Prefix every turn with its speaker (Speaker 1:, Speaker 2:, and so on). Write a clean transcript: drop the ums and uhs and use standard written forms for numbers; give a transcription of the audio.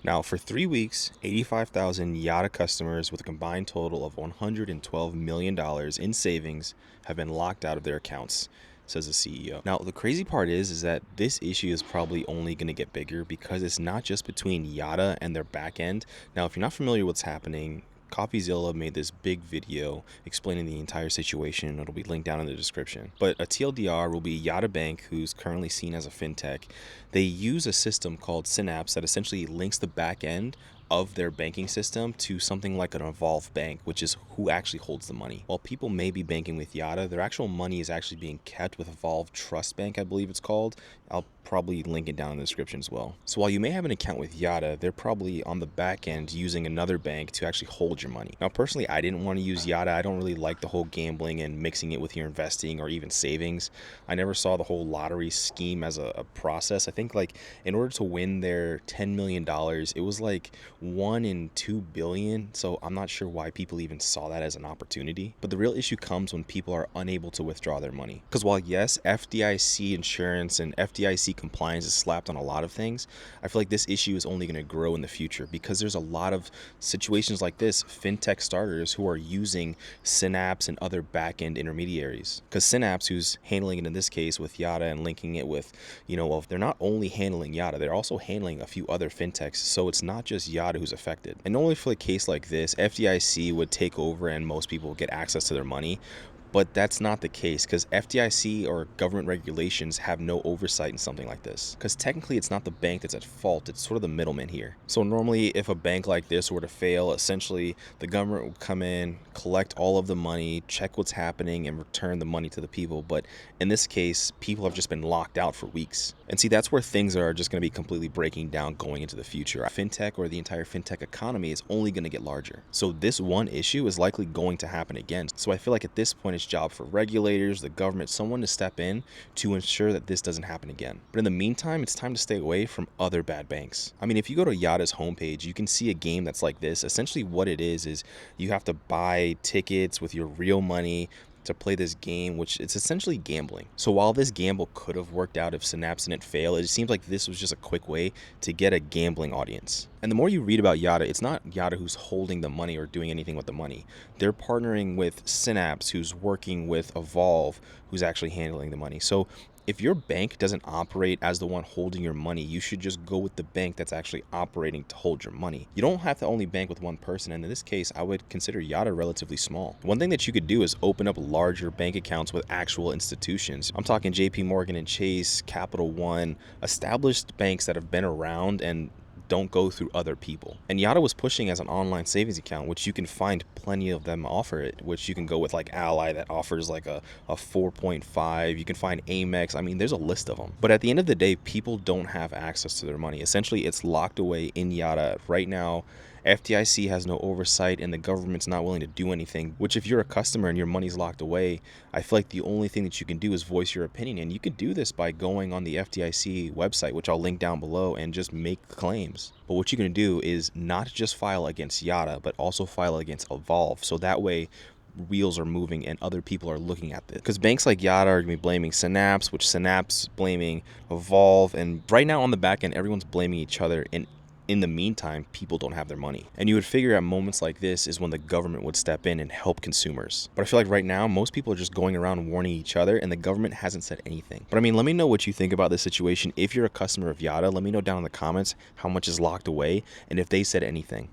Speaker 1: Now, for 3 weeks, 85,000 Yotta customers with a combined total of $112 million in savings have been locked out of their accounts, says the CEO. Now, the crazy part is that this issue is probably only going to get bigger because it's not just between Yotta and their back end. Now, if you're not familiar with what's happening, CoffeeZilla made this big video explaining the entire situation. It'll be linked down in the description. But a TLDR will be Yotta Bank, who's currently seen as a fintech. They use a system called Synapse that essentially links the back end of their banking system to something like an evolved bank, which is who actually holds the money. While people may be banking with Yotta, their actual money is actually being kept with Evolved Trust Bank, I believe it's called. I'll probably link it down in the description as well. So while you may have an account with Yotta, they're probably on the back end using another bank to actually hold your money. Now, personally, I didn't want to use Yotta. I don't really like the whole gambling and mixing it with your investing or even savings. I never saw the whole lottery scheme as a process. I think like in order to win their $10 million, it was like 1 in 2 billion. So I'm not sure why people even saw that as an opportunity. But the real issue comes when people are unable to withdraw their money. Because while yes, FDIC insurance and FDIC compliance is slapped on a lot of things, I feel like this issue is only going to grow in the future because there's a lot of situations like this, fintech starters who are using Synapse and other back-end intermediaries. Because Synapse, who's handling it in this case with Yotta and linking it with, well, they're not only handling Yotta, they're also handling a few other fintechs. So it's not just Yotta who's affected. And normally for a case like this, FDIC would take over and most people would get access to their money. But that's not the case because FDIC or government regulations have no oversight in something like this. Because technically it's not the bank that's at fault, it's sort of the middleman here. So normally if a bank like this were to fail, essentially the government would come in, collect all of the money, check what's happening, and return the money to the people. But in this case, people have just been locked out for weeks. And see, that's where things are just going to be completely breaking down going into the future. Fintech or the entire fintech economy is only going to get larger. So this one issue is likely going to happen again. So I feel like at this point, it's job for regulators, the government, someone to step in to ensure that this doesn't happen again. But in the meantime, it's time to stay away from other bad banks. I mean, if you go to Yotta's homepage, you can see a game that's like this. Essentially what it is you have to buy tickets with your real money to play this game, which it's essentially gambling. So while this gamble could have worked out if Synapse didn't fail, it seems like this was just a quick way to get a gambling audience. And the more you read about Yotta, it's not Yotta who's holding the money or doing anything with the money. They're partnering with Synapse, who's working with Evolve, who's actually handling the money. So if your bank doesn't operate as the one holding your money, you should just go with the bank that's actually operating to hold your money. You don't have to only bank with one person, and in this case, I would consider Yotta relatively small. One thing that you could do is open up larger bank accounts with actual institutions. I'm talking JP Morgan and Chase, Capital One, established banks that have been around and don't go through other people. And Yotta was pushing as an online savings account, which you can find plenty of them offer it, which you can go with like Ally that offers like a 4.5. You can find Amex. I mean, there's a list of them. But at the end of the day, people don't have access to their money. Essentially, it's locked away in Yotta right now. FDIC has no oversight and the government's not willing to do anything, which if you're a customer and your money's locked away, I feel like the only thing that you can do is voice your opinion. And you can do this by going on the FDIC website, which I'll link down below, and just make claims. But what you're going to do is not just file against Yotta, but also file against Evolve. So that way, wheels are moving and other people are looking at this. Because banks like Yotta are going to be blaming Synapse, which Synapse blaming Evolve. And right now on the back end, everyone's blaming each other. And in the meantime, people don't have their money. And you would figure at moments like this is when the government would step in and help consumers. But I feel like right now, most people are just going around warning each other and the government hasn't said anything. But I mean, let me know what you think about this situation. If you're a customer of Yotta, let me know down in the comments how much is locked away and if they said anything.